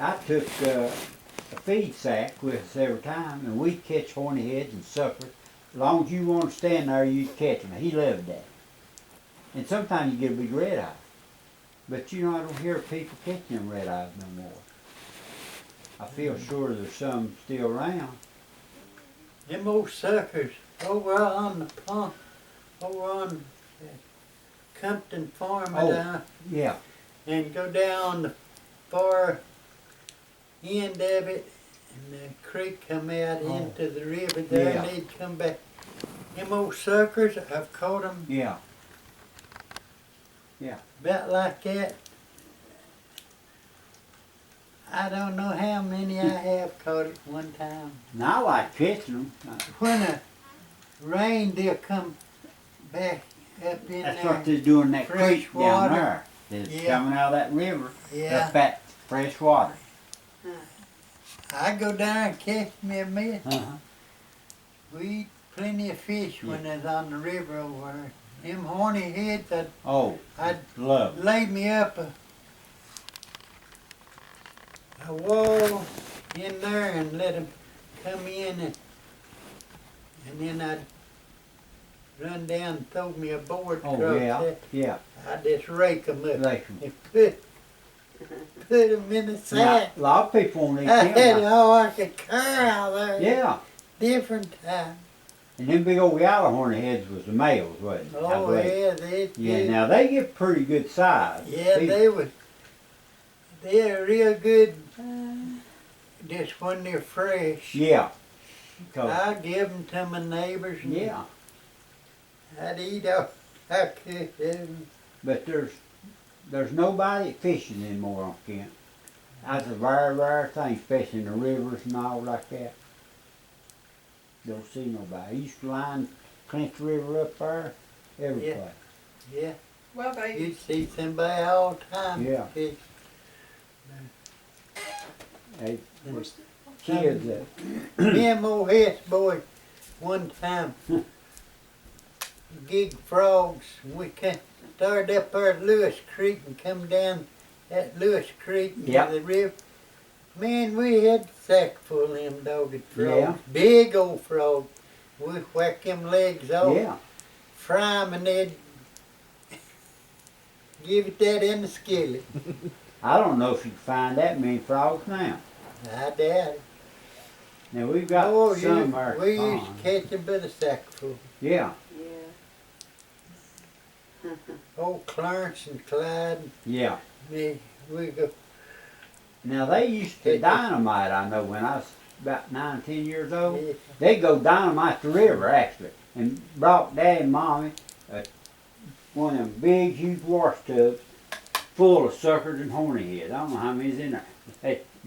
I took a feed sack with us every time, and we'd catch horny heads and suckers. As long as you want to stand there, you'd catch them. He loved that. And sometimes you get a big red eye. But you know, I don't hear people catching them red eyes no more. I feel sure there's some still around. Them old suckers over on the pond, over on Compton Farm down, Yeah. and go down the far end of it, and the creek come out into the river there, Yeah. and they'd come back. Them old suckers, I've caught them Yeah. Yeah. about like that. I don't know how many I have caught at one time. And I like catching them. When a rain, they'll come back up in That's there. what they're doing in that Fresh creek water. down there. It's Yeah. coming out of that river. Yeah. Up that fresh water. I go down and catch me a mitt. Uh-huh. We eat plenty of fish when it's on the river over there. Them horny heads, Oh, I'd love. lay me up a wall in there and let them come in, and then I'd run down and throw me a board across Oh, yeah. there. Yeah. I'd just rake them up Like 'em. and put them in the Now, sack. a lot of people won't eat I had them. all like a car out there. Yeah. Different time. And them big old yellow horny heads was the males, wasn't it? I Oh believe. yeah, they Yeah, did. now they get pretty good size. Yeah, they're real good just when they're fresh. Yeah. 'Cause- I give them to my neighbors and yeah. I'd eat all I could of them. But there's nobody fishing anymore on Kent. That's a very rare thing, especially in the rivers and all like that. Don't see nobody. I used to line Clinch River up there, every Yeah. place. Yeah, Well, they, you'd see somebody all the time. Yeah. fish. They And kids that me and Mo Hess boy one time gig frogs. We started up there at Lewis Creek and come down at Lewis Creek into Yep. the river. Man, we had a sack full of them dogged frogs. Yeah. Big old frogs. We whack them legs off, yeah. fry them, and they'd give it that in the skillet. I don't know if you can find that many frogs now. I doubt it. Now we've got Oh, some there. we used to catch them by the sackful. Yeah, yeah. Old Clarence and Clyde, yeah. me, we go. Now they used to dynamite, I know, when I was about 9 or 10 years old. Yeah. They go dynamite the river actually, and brought Dad and Mommy one of them big, huge wash tubs full of suckers and horny heads. I don't know how many's in there.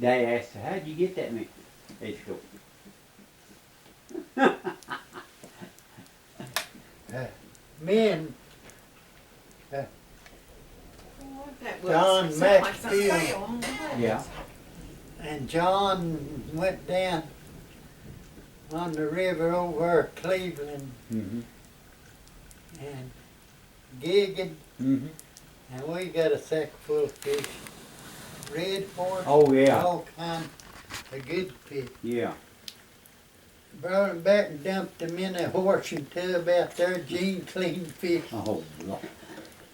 Dad asked her, "How'd you get that many?" They just go. Me and That John was sound like something Maxfield. fell on the road. Yeah, and John went down on the river over Cleveland mhm, and gigging, mhm. and we got a sack full of fish. Red horse, Oh yeah, all kind of good fish. yeah. Brought them back and dumped them in a horsing tub out there, Gene cleaned fish. Oh Lord.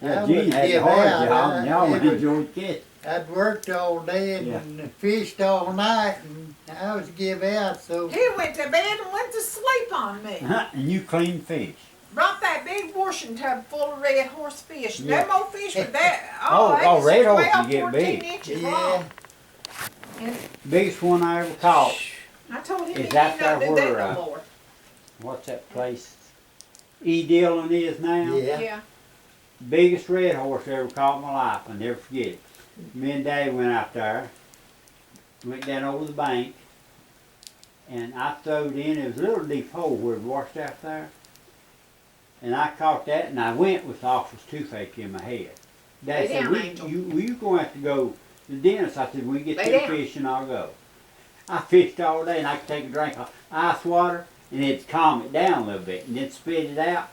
I Yeah, would Gene had give a hard out, job, and y'all every- enjoyed catching. I'd worked all day and Yeah. fished all night, and I was give out, so He went to bed and went to sleep on me. And you clean fish. Brought that big washing tub full of red horse fish. Yeah. Them old fish were that. Oh, they oh, was red horse, 12, you get 14 big. inches yeah. long. And Biggest one I ever caught. I told him Is he that didn't not there do where, that no more. What's that place? E. Dillon is now. Yeah. Biggest red horse I ever caught in my life. I'll never forget it. Me and Dad went out there, went down over the bank, and I throwed in, it was a little deep hole where it washed out there. And I caught that, and I went with the officer's toothache in my head. Dad Lay said, down, Angel. you going to have to go to the dentist? I said, when you get Lay to the down. fishing, I'll go. I fished all day, and I could take a drink of ice water, and it'd calm it down a little bit, and then spit it out.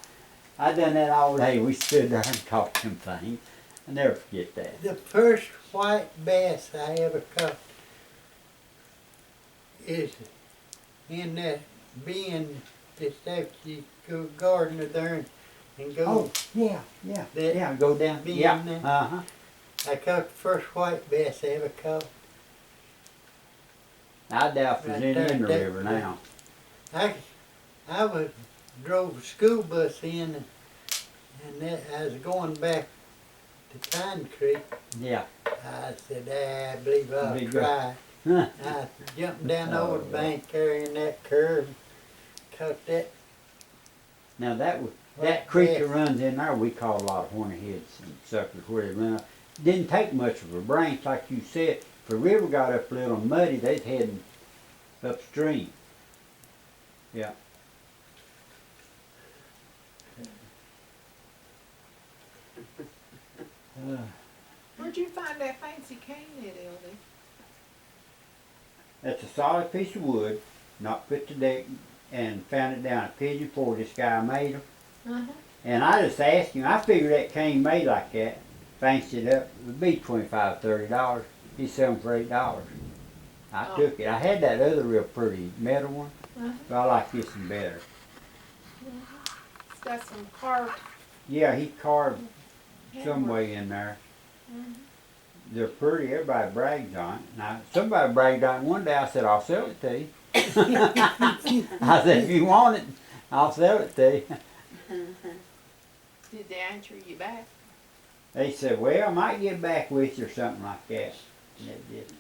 I done that all day. We stood there and caught them things. I never forget that. The first white bass I ever caught is in that bin just after you go gardener there and go. Oh, yeah, yeah, That yeah, go down, being yeah, there. uh-huh. I caught the first white bass I ever caught. I doubt if there's Right any there, in the that- river now. I drove a school bus in and that, I was going back to Pine Creek. Yeah. I said, I believe I'll Big go- try. Huh. I jumped down Oh, over the Lord. bank there in that curve, caught that. Now that White that creek that bass. runs in there, we caught a lot of horny heads and suckers where they run up. Didn't take much of a branch, like you said. If the river got up a little muddy, they's heading upstream. Yeah. Where'd you find that fancy cane at, LD? That's a solid piece of wood, not put to deck, and found it down at Pigeon Forge. This guy made them. Uh-huh. And I just asked him, I figured that cane made like that, fancied it up, it would be $25, $30. He sell them for $8. I Oh. took it. I had that other real pretty metal one, Uh-huh. but I like this one better. It's got some carved. Yeah, he carved some handwork. way in there. Mhm. They're pretty, everybody brags on it. Now, somebody bragged on it one day, I said, I'll sell it to you. I said, if you want it, I'll sell it to you. Did they answer you back? They said, well, I might get back with you or something like that. And they didn't.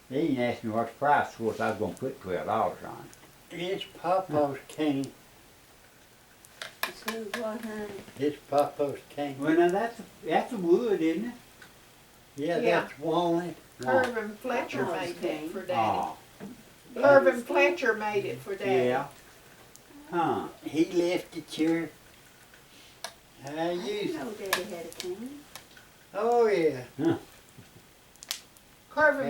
They didn't ask me what the price was. I was going to put $12 on it. It's Papa's cane. So what, honey? It's Papa's cane. Well, now that's a wood, isn't it? Yeah, Yeah. that's walnut. Irvin Fletcher Oh, made that okay. for Daddy. Oh, Irvin Fletcher made it for Daddy. yeah. Huh. He left it here. I I used didn't it. know Daddy had a cane. Oh yeah. Irvin